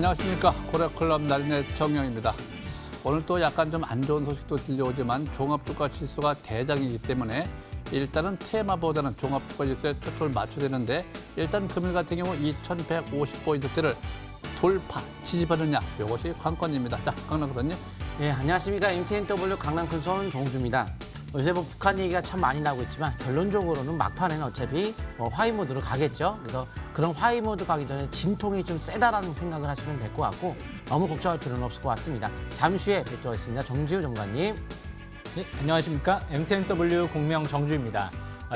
안녕하십니까. 고려클럽 날인의 정영입니다. 오늘 또 약간 좀 안 좋은 소식도 들려오지만 종합주가 지수가 대장이기 때문에 일단은 테마보다는 종합주가 지수에 초점을 맞춰야 되는데 일단 금일 같은 경우 2150포인트대를 돌파, 지지받느냐 이것이 관건입니다. 자, 강남 교수님. 네, 안녕하십니까. MTNW 강남 큰손 정우주입니다. 요새 북한 얘기가 참 많이 나오고 있지만 결론적으로는 막판에는 어차피 화해 모드로 가겠죠. 그래서 그런 화해 모드 가기 전에 진통이 좀 세다라는 생각을 하시면 될 것 같고 너무 걱정할 필요는 없을 것 같습니다. 잠시 후에 뵙도록 하겠습니다. 정지우 정관님. 네, 안녕하십니까. MTNW 공명 정주입니다.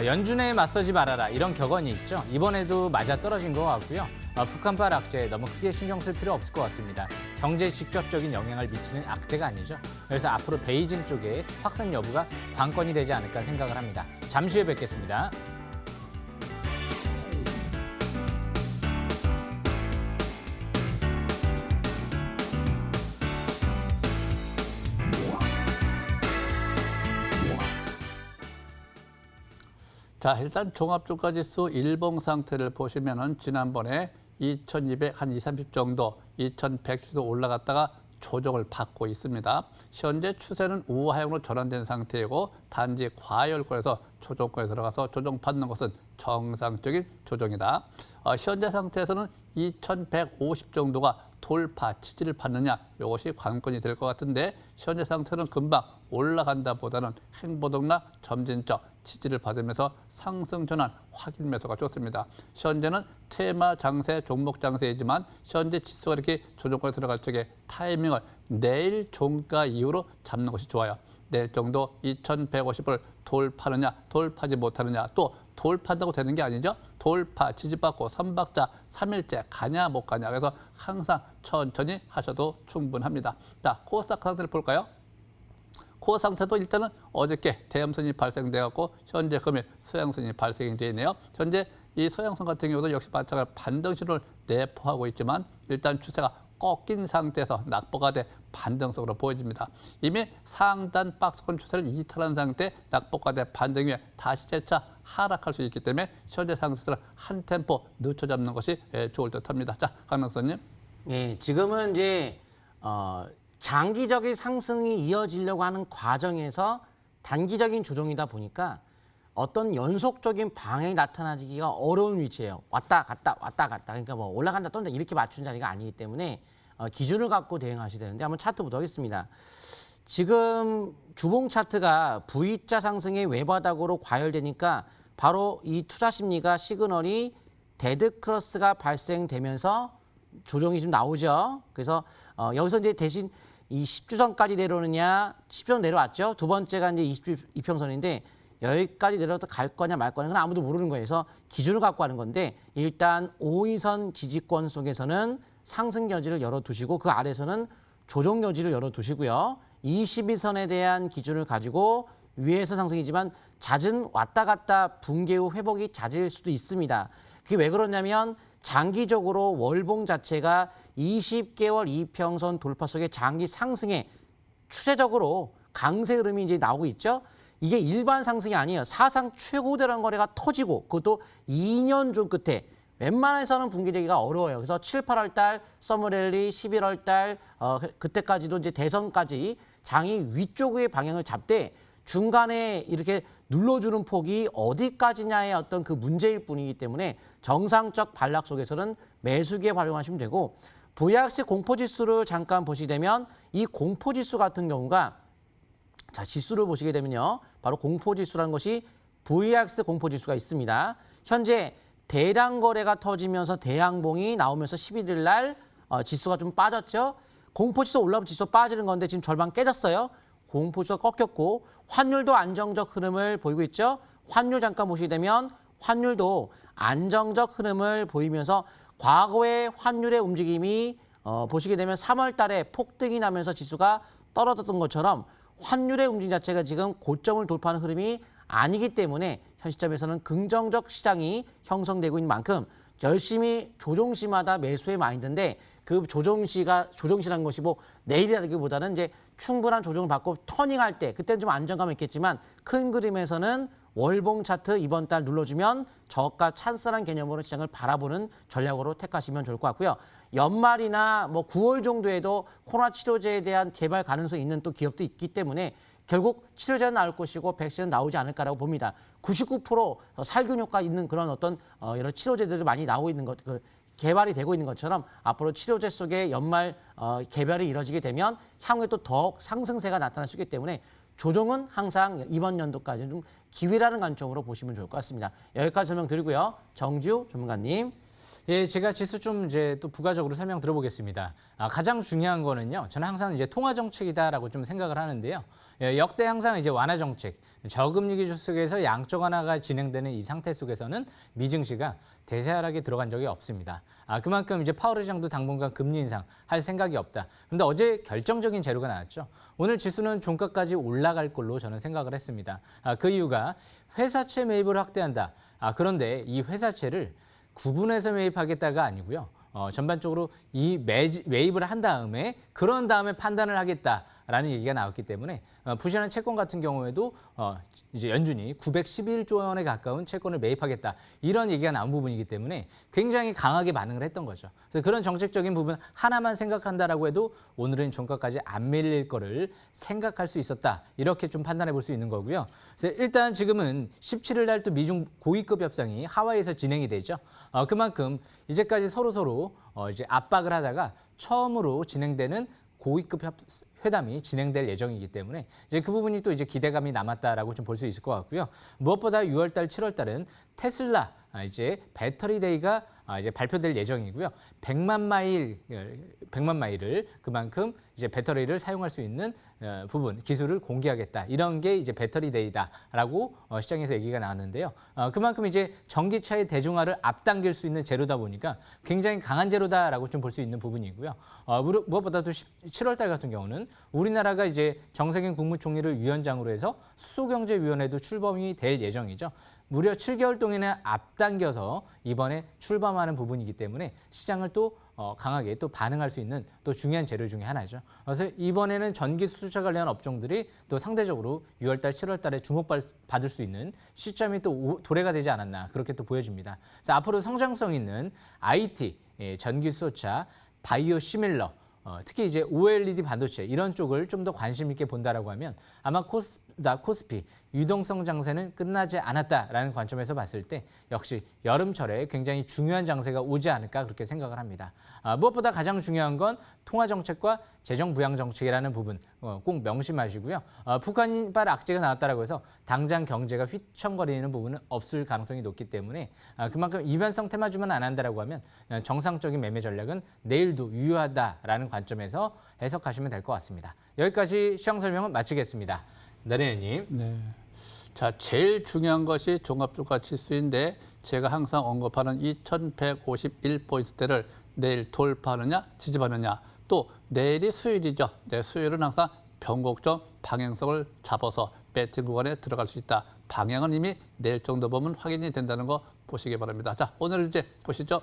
연준에 맞서지 말아라 이런 격언이 있죠. 이번에도 맞아 떨어진 것 같고요. 북한발 악재에 너무 크게 신경 쓸 필요 없을 것 같습니다. 경제에 직접적인 영향을 미치는 악재가 아니죠. 그래서 앞으로 베이징 쪽에 확산 여부가 관건이 되지 않을까 생각을 합니다. 잠시 후에 뵙겠습니다. 자, 일단 종합주가지수 일봉 상태를 보시면은 지난번에 2200, 한 30 정도, 2100도 올라갔다가 조정을 받고 있습니다. 현재 추세는 우하향으로 전환된 상태이고 단지 과열권에서 조정권에 들어가서 조정받는 것은 정상적인 조정이다. 현재 상태에서는 2150 정도가 돌파, 지지를 받느냐 이것이 관건이 될 것 같은데 현재 상태는 금방 올라간다 보다는 행보동락 점진적 지지를 받으면서 상승 전환 확인 매수가 좋습니다. 현재는 테마 장세, 종목 장세이지만 현재 지수가 이렇게 조정권에 들어갈 적에 타이밍을 내일 종가 이후로 잡는 것이 좋아요. 내일 정도 2150을 돌파느냐, 돌파지 못하느냐, 또 돌파한다고 되는 게 아니죠. 돌파, 지지받고 선박자 3일째 가냐 못 가냐. 그래서 항상 천천히 하셔도 충분합니다. 자, 코스닥 상태를 볼까요? 코어 상태도 일단은 어저께 대형선이 발생되었고 현재 금일 소양선이 발생이 되어 있네요. 현재 이 소양선 같은 경우도 역시 마찬가지로 반등 신호를 내포하고 있지만 일단 추세가 꺾인 상태에서 낙보가 돼 반등성으로 보여집니다. 이미 상단 박스권 추세를 이탈한 상태 낙보가 돼 반등 후에 다시 재차 하락할 수 있기 때문에 현재 상태에서 한 템포 늦춰 잡는 것이 좋을 듯합니다. 자, 강명선님. 네, 지금은 이제 장기적인 상승이 이어지려고 하는 과정에서 단기적인 조정이다 보니까 어떤 연속적인 방향이 나타나기가 어려운 위치예요. 왔다 갔다 왔다 갔다. 그러니까 뭐 올라간다 떤다 이렇게 맞춘 자리가 아니기 때문에 기준을 갖고 대응하셔야 되는데 한번 차트 보도록 하겠습니다. 지금 주봉 차트가 V자 상승의 외바닥으로 과열되니까 바로 이 투자 심리가 시그널이 데드 크로스가 발생되면서 조정이 좀 나오죠. 그래서 여기서 이제 대신 이 10주선까지 내려오느냐, 10주선 내려왔죠. 두 번째가 이제 20주 이평선인데 여기까지 내려도 갈 거냐 말 거냐 그건 아무도 모르는 거예요. 그래서 기준을 갖고 하는 건데 일단 5위선 지지권 속에서는 상승 여지를 열어두시고 그 아래서는 조정 여지를 열어두시고요. 22선에 대한 기준을 가지고 위에서 상승이지만 잦은 왔다 갔다 붕괴 후 회복이 잦을 수도 있습니다. 그게 왜 그러냐면 장기적으로 월봉 자체가 20개월 이평선 돌파 속에 장기 상승에 추세적으로 강세 흐름이 이제 나오고 있죠. 이게 일반 상승이 아니에요. 사상 최고대란 거래가 터지고 그것도 2년 좀 끝에 웬만해서는 붕괴되기가 어려워요. 그래서 7, 8월 달 서머랠리, 11월 달 그때까지도 이제 대선까지 장이 위쪽의 방향을 잡되 중간에 이렇게 눌러주는 폭이 어디까지냐의 어떤 그 문제일 뿐이기 때문에 정상적 반락 속에서는 매수기에 활용하시면 되고 VIX 공포지수를 잠깐 보시게 되면 이 공포지수 같은 경우가 자 지수를 보시게 되면요. 바로 공포지수라는 것이 VIX 공포지수가 있습니다. 현재 대량 거래가 터지면서 대양봉이 나오면서 11일 날 지수가 좀 빠졌죠. 공포지수 올라오면 지수 빠지는 건데 지금 절반 깨졌어요. 공포지수가 꺾였고 환율도 안정적 흐름을 보이고 있죠. 환율 잠깐 보시게 되면 환율도 안정적 흐름을 보이면서 과거의 환율의 움직임이 보시게 되면 3월 달에 폭등이 나면서 지수가 떨어졌던 것처럼 환율의 움직임 자체가 지금 고점을 돌파하는 흐름이 아니기 때문에 현 시점에서는 긍정적 시장이 형성되고 있는 만큼 열심히 조정시마다 매수의 마인드인데 그 조정시라는 것이 뭐 내일이라기보다는 이제 충분한 조정을 받고 터닝할 때 그때는 좀 안정감이 있겠지만 큰 그림에서는 월봉 차트 이번 달 눌러주면 저가 찬스라는 개념으로 시장을 바라보는 전략으로 택하시면 좋을 것 같고요. 연말이나 뭐 9월 정도에도 코로나 치료제에 대한 개발 가능성이 있는 또 기업도 있기 때문에 결국 치료제는 나올 것이고 백신은 나오지 않을까라고 봅니다. 99% 살균 효과 있는 그런 어떤 여러 치료제들이 많이 나오고 있는 것, 개발이 되고 있는 것처럼 앞으로 치료제 속에 연말 개발이 이뤄지게 되면 향후에 또 더욱 상승세가 나타날 수 있기 때문에 조정은 항상 이번 연도까지는 좀 기회라는 관점으로 보시면 좋을 것 같습니다. 여기까지 설명드리고요. 정지우 전문가님. 예, 제가 지수 좀 이제 또 부가적으로 설명 들어보겠습니다. 가장 중요한 거는요. 저는 항상 이제 통화 정책이다라고 좀 생각을 하는데요. 예, 역대 항상 이제 완화 정책, 저금리 기조 속에서 양적 완화가 진행되는 이 상태 속에서는 미증시가 대세하락에 들어간 적이 없습니다. 그만큼 이제 파월 의장도 당분간 금리 인상 할 생각이 없다. 근데 어제 결정적인 재료가 나왔죠. 오늘 지수는 종가까지 올라갈 걸로 저는 생각을 했습니다. 그 이유가 회사채 매입을 확대한다. 그런데 이 회사채를 구분해서 매입하겠다가 아니고요. 전반적으로 이 매입을 한 다음에 그런 다음에 판단을 하겠다라는 얘기가 나왔기 때문에 부실한 채권 같은 경우에도 이제 연준이 911조 원에 가까운 채권을 매입하겠다 이런 얘기가 나온 부분이기 때문에 굉장히 강하게 반응을 했던 거죠. 그래서 그런 정책적인 부분 하나만 생각한다라고 해도 오늘은 종가까지 안 밀릴 거를 생각할 수 있었다 이렇게 좀 판단해 볼 수 있는 거고요. 그래서 일단 지금은 17일 날 또 미중 고위급 협상이 하와이에서 진행이 되죠. 그만큼 이제까지 서로 이제 압박을 하다가 처음으로 진행되는 고위급 회담이 진행될 예정이기 때문에 이제 그 부분이 또 이제 기대감이 남았다라고 좀 볼 수 있을 것 같고요. 무엇보다 6월달, 7월달은 테슬라 이제 배터리 데이가 이제 발표될 예정이고요. 100만 마일을 그만큼 이제 배터리를 사용할 수 있는 부분 기술을 공개하겠다. 이런 게 이제 배터리 데이다라고 시장에서 얘기가 나왔는데요. 그만큼 이제 전기차의 대중화를 앞당길 수 있는 재료다 보니까 굉장히 강한 재료다라고 좀 볼 수 있는 부분이고요. 무엇보다도 7월달 같은 경우는 우리나라가 이제 정세균 국무총리를 위원장으로 해서 수소경제위원회도 출범이 될 예정이죠. 무려 7개월 동안에 앞당겨서 이번에 출범하는 부분이기 때문에 시장을 또 강하게 또 반응할 수 있는 또 중요한 재료 중에 하나죠. 그래서 이번에는 전기 수소차 관련 업종들이 또 상대적으로 6월달, 7월달에 주목받을 수 있는 시점이 또 도래가 되지 않았나 그렇게 또 보여집니다. 그래서 앞으로 성장성 있는 IT, 전기 수소차, 바이오 시밀러 특히 이제 OLED 반도체 이런 쪽을 좀 더 관심 있게 본다라고 하면 아마 코스피 유동성 장세는 끝나지 않았다라는 관점에서 봤을 때 역시 여름철에 굉장히 중요한 장세가 오지 않을까 그렇게 생각을 합니다. 무엇보다 가장 중요한 건 통화 정책과 재정 부양 정책이라는 부분 꼭 명심하시고요. 북한발 악재가 나왔다라고 해서 당장 경제가 휘청거리는 부분은 없을 가능성이 높기 때문에 그만큼 이변성 테마주만 안 한다라고 하면 정상적인 매매 전략은 내일도 유효하다라는 관점에서 해석하시면 될 것 같습니다. 여기까지 시장 설명은 마치겠습니다. 나래님. 네. 자, 제일 중요한 것이 종합주가 지수인데 제가 항상 언급하는 2151포인트대를 내일 돌파하느냐, 지지하느냐. 또 내일이 수요일이죠. 네, 수요일은 항상 변곡점 방향성을 잡아서 배팅 구간에 들어갈 수 있다. 방향은 이미 내일 정도 보면 확인이 된다는 거 보시기 바랍니다. 자, 오늘 이제 보시죠.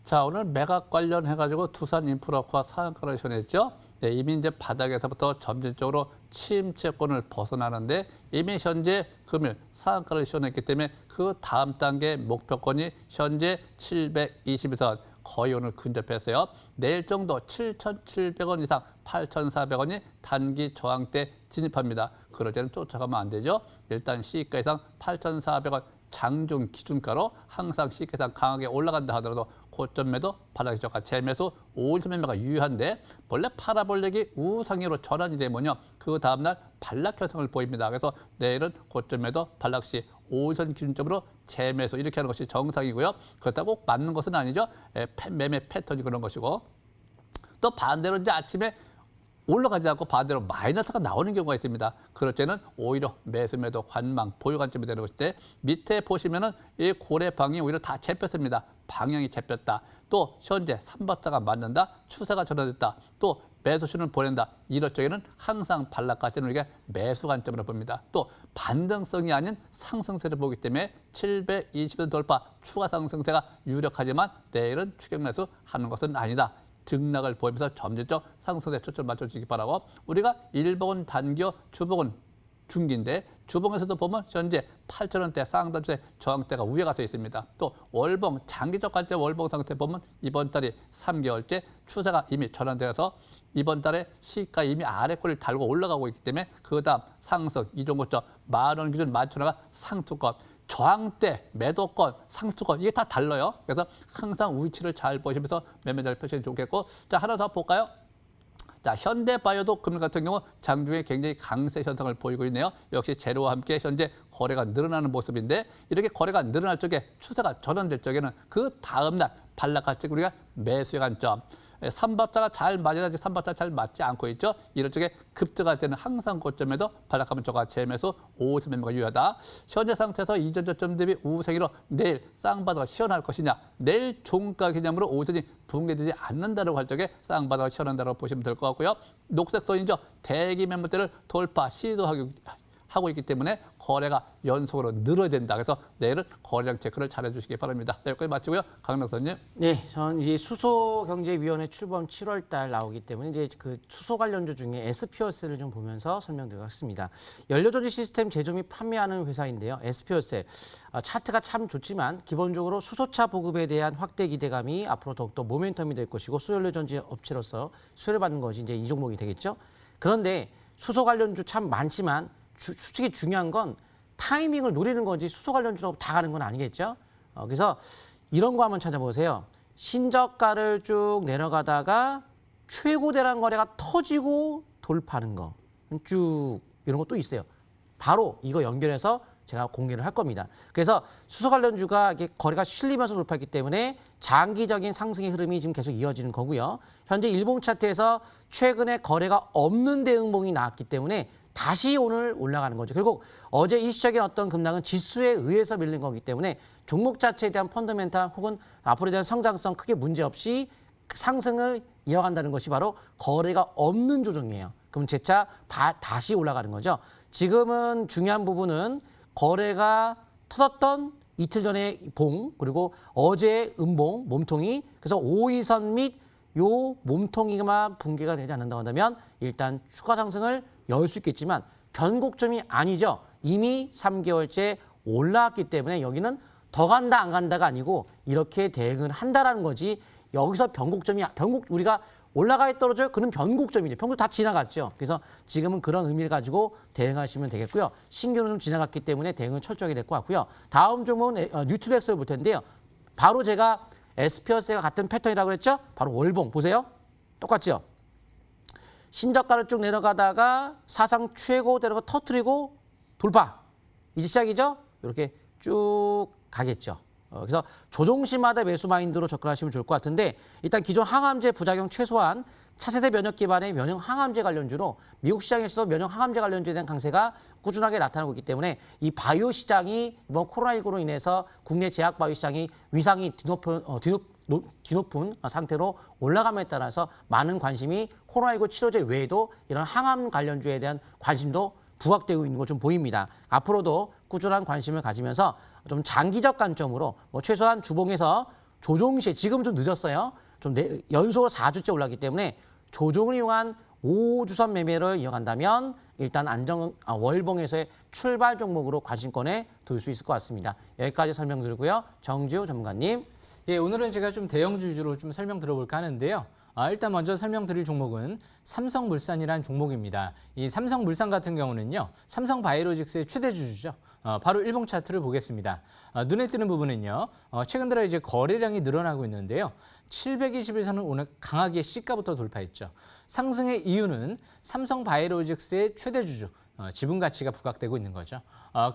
자, 오늘 매각 관련해가지고 두산인프라와 상한가를 시현했죠. 네, 이미 이제 바닥에서부터 점진적으로 침체권을 벗어나는데 이미 현재 금일 상한가를 시현했기 때문에 그 다음 단계 목표권이 현재 720선 거의 오늘 근접했어요. 내일 정도 7,700원 이상 8,400원이 단기 저항대 진입합니다. 그럴 때는 쫓아가면 안 되죠. 일단 시가 이상 8,400원 장중 기준가로 항상 시가상 강하게 올라간다 하더라도 고점 매도, 바닥 저가 재매수, 5일 매매가 유효한데 원래 파라볼릭이 우상향으로 전환이 되면요. 그 다음날 반락 현상을 보입니다. 그래서 내일은 고점 매도, 반락시 5일선 기준점으로 재매수 이렇게 하는 것이 정상이고요. 그렇다고 꼭 맞는 것은 아니죠. 매매 패턴이 그런 것이고 또 반대로 이제 아침에 올라가지 않고 반대로 마이너스가 나오는 경우가 있습니다. 그럴 때는 오히려 매수 매도 관망 보유 관점이 되는 것인데 밑에 보시면은 이 고래방이 오히려 다 잡혔습니다. 방향이 잡혔다. 또 현재 3박자가 맞는다. 추세가 전환됐다. 또 매수신을 보낸다. 이럴 적에는 항상 반락까지는 우리가 매수 관점으로 봅니다. 또 반등성이 아닌 상승세를 보기 때문에 720원 돌파 추가 상승세가 유력하지만 내일은 추격 매수 하는 것은 아니다. 등락을 보이면서 점진적 상승에 초점을 맞춰주시기 바라고 우리가 일봉은 단기요, 주봉은 중기인데 주봉에서도 보면 현재 8,000원대 쌍단추의 저항대가 위에 가서 있습니다. 또 월봉, 장기적 관점 월봉 상태 보면 이번 달이 3개월째 추세가 이미 전환되어서 이번 달에 시가 이미 아래 꼴을 달고 올라가고 있기 때문에 그 다음 상승, 이종고점, 10,000원 기준 11,000원가 상투권, 저항대, 매도권, 상투권 이게 다 달라요. 그래서 항상 위치를 잘 보시면서 매매자를 표시하면 좋겠고 자 하나 더 볼까요? 자, 현대바이오도 금일 같은 경우 장중에 굉장히 강세 현상을 보이고 있네요. 역시 재료와 함께 현재 거래가 늘어나는 모습인데 이렇게 거래가 늘어날 적에 추세가 전환될 적에는 그 다음 날 반락할 적 우리가 매수의 관점. 3바자가 잘 맞아야지 3바자 잘 맞지 않고 있죠. 이럴 적에 급등할 때는 항상 고점에도 반락하면 저가 재매수 50 매매가 유효하다. 현재 상태에서 이전 저점 대비 우세기로 내일 쌍바닥가 시원할 것이냐. 내일 종가 개념으로 오선이 붕괴되지 않는다고 할 적에 쌍바닥가 시원한다고 보시면 될 것 같고요. 녹색 선이죠. 대기 매물대를 돌파 시도하고 있기 때문에 거래가 연속으로 늘어야 된다. 그래서 내일은 거래량 체크를 잘 해주시기 바랍니다. 네, 여기까지 마치고요. 강명 선생님. 네, 전 이제 수소경제위원회 출범 7월 달 나오기 때문에 이제 그 수소 관련주 중에 SPOS를 좀 보면서 설명드리겠습니다. 연료조리 시스템 제조 및 판매하는 회사인데요. SPOS 차트가 참 좋지만 기본적으로 수소차 보급에 대한 확대 기대감이 앞으로 더욱더 모멘텀이 될 것이고 수연료 전지 업체로서 수혜를 받는 것이 이제 이 종목이 되겠죠. 그런데 수소 관련주 참 많지만 솔직히 중요한 건 타이밍을 노리는 건지 수소 관련주로 다 가는 건 아니겠죠. 그래서 이런 거 한번 찾아보세요. 신저가를 쭉 내려가다가 최고대란 거래가 터지고 돌파하는 거 쭉 이런 것도 있어요. 바로 이거 연결해서 제가 공개를 할 겁니다. 그래서 수소 관련주가 이게 거래가 실리면서 돌파했기 때문에 장기적인 상승의 흐름이 지금 계속 이어지는 거고요. 현재 일봉 차트에서 최근에 거래가 없는 대응봉이 나왔기 때문에 다시 오늘 올라가는 거죠. 결국 어제 일시적인 어떤 급락은 지수에 의해서 밀린 거기 때문에 종목 자체에 대한 펀더멘탈 혹은 앞으로에 대한 성장성 크게 문제없이 상승을 이어간다는 것이 바로 거래가 없는 조정이에요. 그럼 재차 다시 올라가는 거죠. 지금은 중요한 부분은 거래가 터졌던 이틀 전에 봉 그리고 어제 음봉 몸통이 그래서 5위선 및 요 몸통이만 붕괴가 되지 않는다고 한다면 일단 추가 상승을 열 수 있겠지만 변곡점이 아니죠. 이미 3개월째 올라왔기 때문에 여기는 더 간다 안 간다가 아니고 이렇게 대응을 한다라는 거지 여기서 변곡점이 우리가 올라가야 떨어져요. 그는 변곡점이죠. 변곡 다 지나갔죠. 그래서 지금은 그런 의미를 가지고 대응하시면 되겠고요. 신규는 좀 지나갔기 때문에 대응을 철저하게 될 것 같고요. 다음 종목은 뉴트렉스를 볼 텐데요. 바로 제가 SPOS가 같은 패턴이라고 그랬죠. 바로 월봉 보세요. 똑같죠. 신저가를 쭉 내려가다가 사상 최고대로 터트리고 돌파. 이제 시작이죠. 이렇게 쭉 가겠죠. 그래서 조종시마다 매수 마인드로 접근하시면 좋을 것 같은데 일단 기존 항암제 부작용 최소한 차세대 면역 기반의 면역 항암제 관련주로 미국 시장에서도 면역 항암제 관련주에 대한 강세가 꾸준하게 나타나고 있기 때문에 이 바이오 시장이 이번 코로나19로 인해서 국내 제약 바이오 시장이 위상이 뒤높은 상태로 올라감에 따라서 많은 관심이 코로나19 치료제 외에도 이런 항암 관련주에 대한 관심도 부각되고 있는 것 좀 보입니다. 앞으로도 꾸준한 관심을 가지면서 좀 장기적 관점으로 최소한 주봉에서 조정 시에 지금 좀 늦었어요. 좀 연속으로 4주째 올랐기 때문에 조정을 이용한 5주선 매매를 이어간다면 일단 월봉에서의 출발 종목으로 관심권에 둘 수 있을 것 같습니다. 여기까지 설명드리고요. 정지우 전문가님. 예, 오늘은 제가 좀 대형주 위주로 좀 설명 들어볼까 하는데요. 일단 먼저 설명드릴 종목은 삼성물산이라는 종목입니다. 이 삼성물산 같은 경우는요. 삼성바이오로직스의 최대 주주죠. 바로 일봉 차트를 보겠습니다. 눈에 띄는 부분은요. 최근 들어 이제 거래량이 늘어나고 있는데요. 720에서는 오늘 강하게 시가부터 돌파했죠. 상승의 이유는 삼성바이오로직스의 최대 주주, 지분 가치가 부각되고 있는 거죠.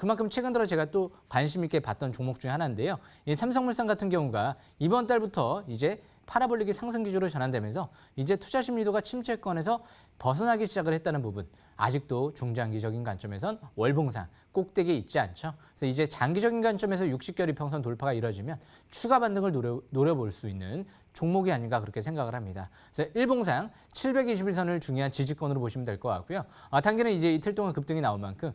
그만큼 최근 들어 제가 또 관심 있게 봤던 종목 중에 하나인데요. 이 삼성물산 같은 경우가 이번 달부터 이제 파라볼릭이 상승 기조로 전환되면서 이제 투자 심리도가 침체권에서 벗어나기 시작을 했다는 부분. 아직도 중장기적인 관점에선 월봉상 꼭대기에 있지 않죠. 그래서 이제 장기적인 관점에서 60개월 이평선 돌파가 이뤄지면 추가 반등을 노려볼 수 있는 종목이 아닌가 그렇게 생각을 합니다. 그래서 일봉상 721선을 중요한 지지권으로 보시면 될 것 같고요. 단기는 이제 이틀 동안 급등이 나온 만큼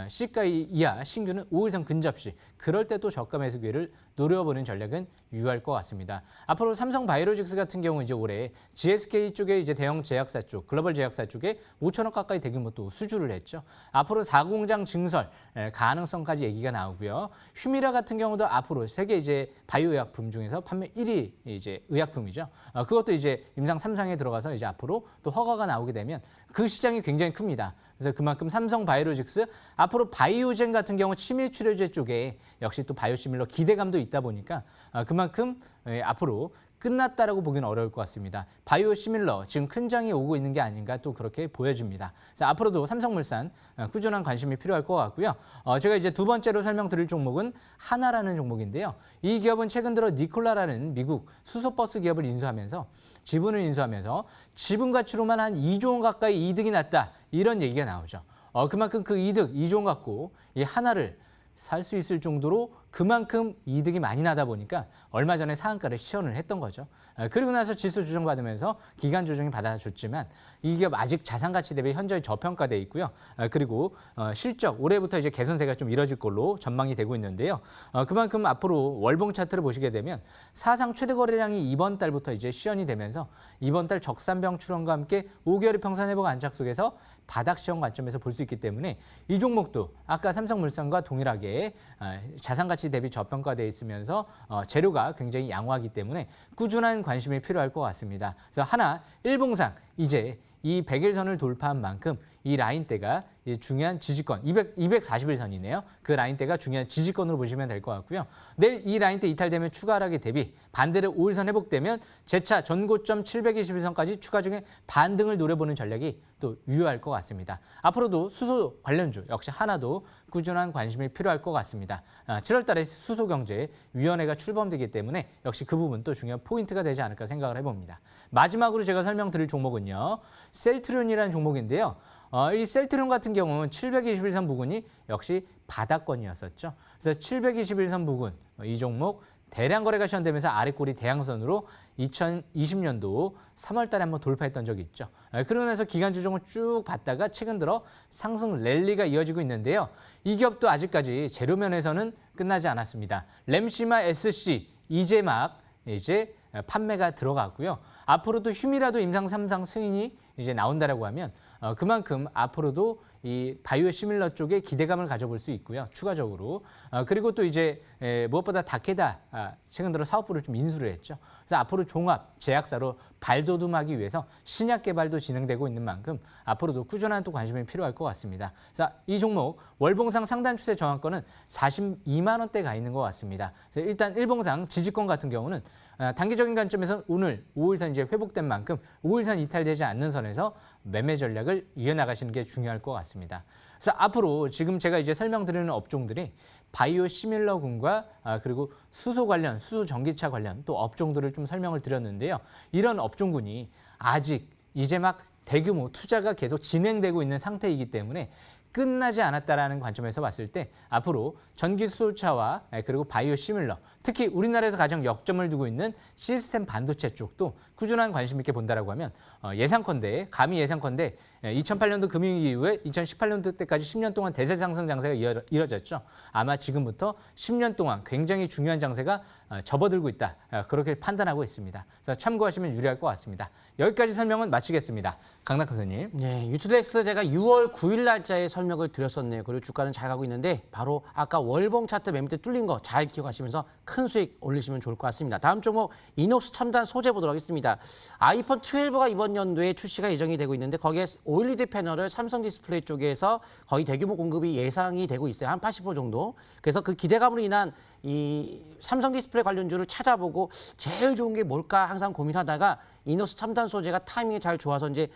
시가 이하 신규는 5일선 근접시 그럴 때 또 저가 매수 기회를 노려보는 전략은 유효할 것 같습니다. 앞으로 삼성 바이오로직스 같은 경우 이제 올해 GSK 쪽에 이제 대형 제약사 쪽, 글로벌 제약사 쪽에 5천억 가까이 대규모 또 수주를 했죠. 앞으로 4공장 증설 가능성까지 얘기가 나오고요. 휴미라 같은 경우도 앞으로 세계 이제 바이오 의약품 중에서 판매 1위 이제 의약품이죠. 그것도 이제 임상 3상에 들어가서 이제 앞으로 또 허가가 나오게 되면 그 시장이 굉장히 큽니다. 그래서 그만큼 삼성 바이오로직스 앞으로 바이오젠 같은 경우 치매 치료제 쪽에 역시 또 바이오시밀러 기대감도 있다 보니까 그만큼 앞으로 끝났다라고 보기는 어려울 것 같습니다. 바이오시밀러 지금 큰 장이 오고 있는 게 아닌가 또 그렇게 보여집니다. 그래서 앞으로도 삼성물산 꾸준한 관심이 필요할 것 같고요. 제가 이제 두 번째로 설명드릴 종목은 하나라는 종목인데요. 이 기업은 최근 들어 니콜라라는 미국 수소버스 기업을 인수하면서 지분을 인수하면서 지분 가치로만 한 2조 원 가까이 이득이 났다. 이런 얘기가 나오죠. 그만큼 그 이득 2조 원 갖고 이 하나를 살 수 있을 정도로 그만큼 이득이 많이 나다 보니까 얼마 전에 상한가를 시연을 했던 거죠. 그리고 나서 지수 조정받으면서 기간 조정이 받아줬지만 이 기업 아직 자산 가치 대비 현저히 저평가돼 있고요. 그리고 실적 올해부터 이제 개선세가 좀 이뤄질 걸로 전망이 되고 있는데요. 그만큼 앞으로 월봉 차트를 보시게 되면 사상 최대 거래량이 이번 달부터 이제 시연이 되면서 이번 달 적산병 출원과 함께 5개월의 평선 회복 안착 속에서 바닥 시험 관점에서 볼 수 있기 때문에 이 종목도 아까 삼성물산과 동일하게 자산 가치 대비 저평가되어 있으면서 재료가 굉장히 양호하기 때문에 꾸준한 관심이 필요할 것 같습니다. 그래서 하나 일봉상 이제 이 100일선을 돌파한 만큼 이 라인대가 중요한 지지권, 241선이네요. 그 라인대가 중요한 지지권으로 보시면 될 것 같고요. 내일 이 라인대 이탈되면 추가 하락에 대비 반대로 5일선 회복되면 재차 전고점 721선까지 추가적인 반등을 노려보는 전략이 또 유효할 것 같습니다. 앞으로도 수소 관련주 역시 하나도 꾸준한 관심이 필요할 것 같습니다. 7월 달에 수소경제위원회가 출범되기 때문에 역시 그 부분 또 중요한 포인트가 되지 않을까 생각을 해봅니다. 마지막으로 제가 설명드릴 종목은요. 셀트리온이라는 종목인데요. 이 셀트리온 같은 경우는 721선 부근이 역시 바닥권이었었죠. 그래서 721선 부근 이 종목 대량 거래가 시현되면서 아래꼬리 대양선으로 2020년도 3월 달에 한번 돌파했던 적이 있죠. 그러고 나서 기간 조정을 쭉 받다가 최근 들어 상승 랠리가 이어지고 있는데요. 이 기업도 아직까지 재료면에서는 끝나지 않았습니다. 램시마 SC 이제 막 판매가 들어갔고요. 앞으로도 휴미라도 임상 3상 승인이 이제 나온다라고 하면 그만큼 앞으로도 이 바이오 시밀러 쪽에 기대감을 가져볼 수 있고요. 추가적으로. 그리고 또 이제 무엇보다 다케다 최근 들어 사업부를 좀 인수를 했죠. 그래서 앞으로 종합 제약사로 발돋움하기 위해서 신약 개발도 진행되고 있는 만큼 앞으로도 꾸준한 또 관심이 필요할 것 같습니다. 그래서 이 종목 월봉상 상단 추세 저항권은 42만 원대 가 있는 것 같습니다. 그래서 일단 일봉상 지지권 같은 경우는 단기적인 관점에서 오늘 5일선 이제 회복된 만큼 5일선 이탈되지 않는 선에서 매매 전략을 이어나가시는 게 중요할 것 같습니다. 그래서 앞으로 지금 제가 이제 설명드리는 업종들이 바이오 시밀러군과 그리고 수소 관련, 수소 전기차 관련 또 업종들을 좀 설명을 드렸는데요. 이런 업종군이 아직 이제 막 대규모 투자가 계속 진행되고 있는 상태이기 때문에 끝나지 않았다라는 관점에서 봤을 때 앞으로 전기 수소차와 그리고 바이오 시밀러, 특히 우리나라에서 가장 역점을 두고 있는 시스템 반도체 쪽도 꾸준한 관심 있게 본다라고 하면 감히 예상컨대 2008년도 금융위기 이후에 2018년도 때까지 10년 동안 대세 상승 장세가 이뤄졌죠. 아마 지금부터 10년 동안 굉장히 중요한 장세가 접어들고 있다. 그렇게 판단하고 있습니다. 그래서 참고하시면 유리할 것 같습니다. 여기까지 설명은 마치겠습니다. 강낙하 선생님. 네, 유튜렉스 제가 6월 9일 날짜에 설명을 드렸었네요. 그리고 주가는 잘 가고 있는데 바로 아까 월봉 차트 맨 밑에 뚫린 거 잘 기억하시면서 큰 수익 올리시면 좋을 것 같습니다. 다음 종목 이녹스 첨단 소재 보도록 하겠습니다. 아이폰 12가 이번 연도에 출시가 예정이 되고 있는데 거기에 OLED 패널을 삼성 디스플레이 쪽에서 거의 대규모 공급이 예상이 되고 있어요. 한 80% 정도. 그래서 그 기대감으로 인한 이 삼성 디스플레이 관련주를 찾아보고 제일 좋은 게 뭘까 항상 고민하다가 이녹스 첨단 소재가 타이밍이 잘 좋아서 이제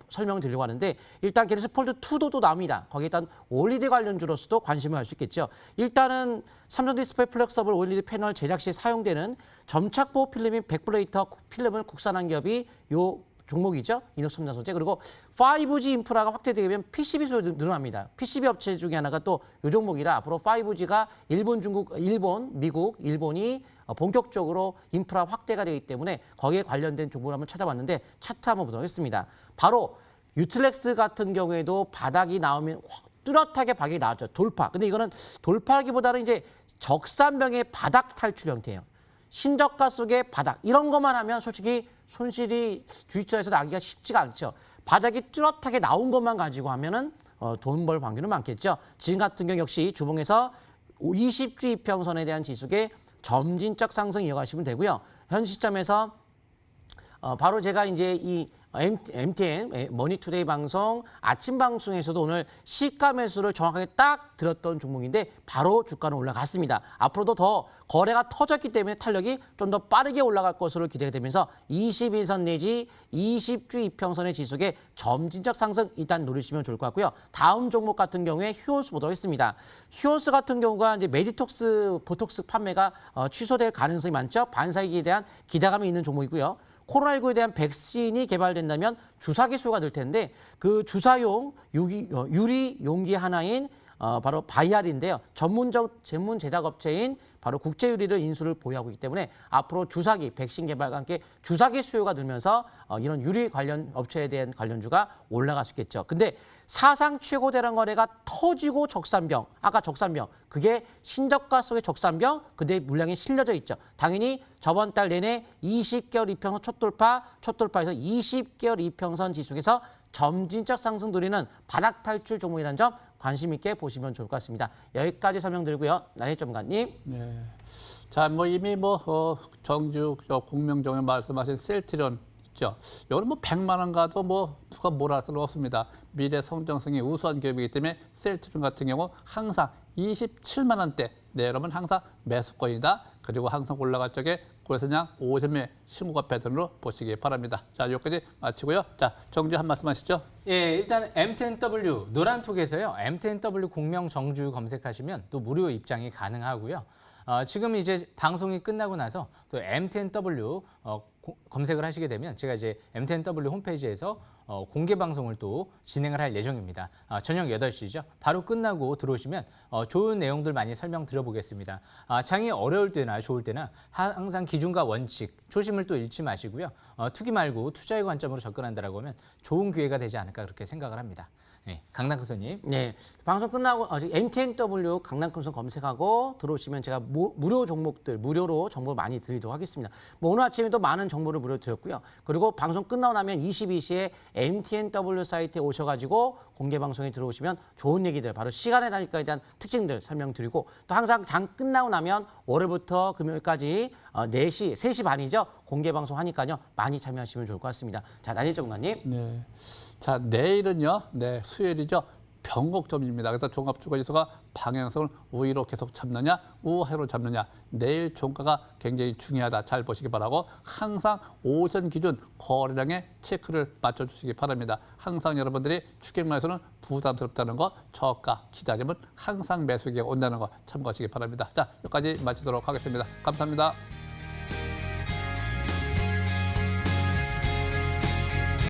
설명을 드리려고 하는데 일단 갤럭시 폴드 2도 또 나옵니다. 거기에 일단 OLED 관련주로서도 관심을 할 수 있겠죠. 일단은 삼성 디스플레이 플렉서블 OLED 패널 제작 시에 사용되는 점착 보호 필름인 백플레이터 필름을 국산한 기업이 요 종목이죠. 인덕 첨단 소재. 그리고 5G 인프라가 확대되게 되면 PCB 수요 늘어납니다. PCB 업체 중에 하나가 또 이 종목이라 앞으로 5G가 일본, 미국, 일본이 본격적으로 인프라 확대가 되기 때문에 거기에 관련된 정보를 한번 찾아봤는데 차트 한번 보도록 하겠습니다. 바로 유틀렉스 같은 경우에도 바닥이 나오면 뚜렷하게 바닥이 나왔죠. 돌파. 근데 이거는 돌파하기보다는 이제 적산병의 바닥 탈출 형태예요. 신저가 속의 바닥. 이런 것만 하면 솔직히 손실이 주식처에서 나기가 쉽지가 않죠. 바닥이 뚜렷하게 나온 것만 가지고 하면은 돈 벌 확률은 많겠죠. 지금 같은 경우 역시 주봉에서 20주 이평선에 대한 지수의 점진적 상승 이어가시면 되고요. 현 시점에서 바로 제가 이제 이 MTN 머니투데이 방송 아침 방송에서도 오늘 시가 매수를 정확하게 딱 들었던 종목인데 바로 주가는 올라갔습니다. 앞으로도 더 거래가 터졌기 때문에 탄력이 좀 더 빠르게 올라갈 것으로 기대가 되면서 21선 내지 20주 이평선의 지속에 점진적 상승 일단 노리시면 좋을 것 같고요. 다음 종목 같은 경우에 휴온스 보도록 하겠습니다. 휴온스 같은 경우가 이제 메디톡스 보톡스 판매가 취소될 가능성이 많죠. 반사이기에 대한 기대감이 있는 종목이고요. 코로나19에 대한 백신이 개발된다면 주사기 수요가 늘 텐데 그 주사용 유리 용기 하나인 바로 바이알인데요. 전문 제작 업체인 바로 국제유리를 인수를 보유하고 있기 때문에 앞으로 주사기, 백신 개발과 함께 주사기 수요가 늘면서 이런 유리 관련 업체에 대한 관련주가 올라갈 수 있겠죠. 근데 사상 최고 대량 거래가 터지고 적산병, 아까 적산병, 그게 신저가 속의 적산병, 근데 물량이 실려져 있죠. 당연히 저번 달 내내 20개월 이평선 첫 돌파에서 20개월 이평선 지속에서 점진적 상승 노리는 바닥 탈출 종목이라는 점 관심 있게 보시면 좋을 것 같습니다. 여기까지 설명드리고요. 나래 전문가님. 네. 자, 뭐 이미 정주 공명정에 말씀하신 셀트리온 있죠. 이거는 100만 원 가도 누가 뭐라 할 수는 없습니다. 미래 성장성이 우수한 기업이기 때문에 셀트리온 같은 경우 항상 27만 원대. 네, 여러분 항상 매수권이다. 그리고 항상 올라갈 적에 그래서냥 50매 신고가 패턴으로 보시기 바랍니다. 자, 여기까지 마치고요. 자, 정주 한 말씀 하시죠. 예, 일단 MTNW 노란톡에서요. MTNW 공명 정주 검색하시면 또 무료 입장이 가능하고요. 지금 이제 방송이 끝나고 나서 또 MTNW 검색을 하시게 되면 제가 이제 MTNW 홈페이지에서 공개 방송을 또 진행을 할 예정입니다. 저녁 8시죠. 바로 끝나고 들어오시면 좋은 내용들 많이 설명드려보겠습니다. 장이 어려울 때나 좋을 때나 항상 기준과 원칙, 초심을 또 잃지 마시고요. 투기 말고 투자의 관점으로 접근한다라고 하면 좋은 기회가 되지 않을까 그렇게 생각을 합니다. 네, 강남크선님. 네, 방송 끝나고 MTNW 강남금속 검색하고 들어오시면 제가 무료 종목들 무료로 정보 많이 드리도록 하겠습니다. 오늘 아침에도 많은 정보를 무료로 드렸고요. 그리고 방송 끝나고 나면 22시에 MTNW 사이트에 오셔가지고 공개 방송에 들어오시면 좋은 얘기들, 바로 시간의 단위가에 대한 특징들 설명드리고 또 항상 장 끝나고 나면 월요일부터 금요일까지 3시 반이죠. 공개 방송 하니까요. 많이 참여하시면 좋을 것 같습니다. 자, 나래 전문가님. 네. 자, 내일은요. 네, 수요일이죠. 변곡점입니다. 그래서 종합주가지수가 방향성을 우위로 계속 잡느냐, 우하로 잡느냐. 내일 종가가 굉장히 중요하다. 잘 보시기 바라고 항상 오전 기준 거래량에 체크를 맞춰주시기 바랍니다. 항상 여러분들이 추격매수는 부담스럽다는 거, 저가 기다리면 항상 매수기가 온다는 거 참고하시기 바랍니다. 자, 여기까지 마치도록 하겠습니다. 감사합니다.